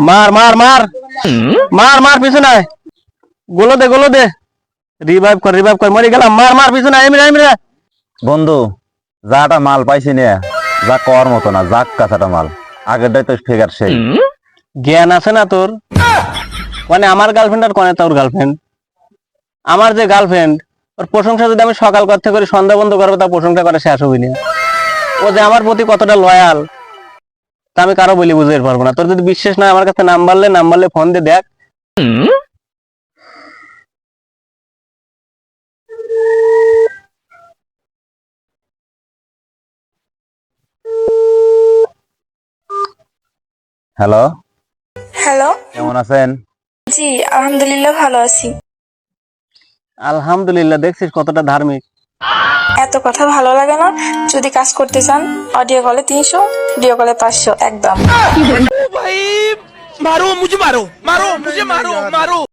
মার মার মার মার মার পিছনে আয়। গোলো দে রিভাইভ কর মরে গেলাম। মার মার পিছনে আয়, এমনি এমনি। বন্ধু, যাটা মাল পাইছি নে, যা কর মতো না, যাক কাছাটা মাল আগেরটাই তো ফিগার সেই। জ্ঞান আছে না তোর? মানে আমার গার্লফ্রেন্ড আর কোনে তোর গার্লফ্রেন্ড? আমার যে গার্লফ্রেন্ড, ওর প্রশংসা যদি আমি সকাল করতে করি সন্ধ্যা বন্ধ করবো, তা প্রশংসা করে শেষ হবি না। ও যে আমার প্রতি কতটা লয়াল তা আমি কারো বলি বুঝতে পারবো না। তোর যদি বিশ্বাস না, আমার কাছে নাম্বারলে ফোন দিয়ে দেখ। Hello, hello. কেমন আছেন? জি, আলহামদুলিল্লাহ ভালো আছি। আলহামদুলিল্লাহ, দেখছিস কতটা ধার্মিক। এত কথা ভালো লাগে না? যদি কাজ করতে চান অডিও কলে 300, ভিডিও কলে 500 একদম। भाई मारो मुझे मारो मारो मुझे मारो मारो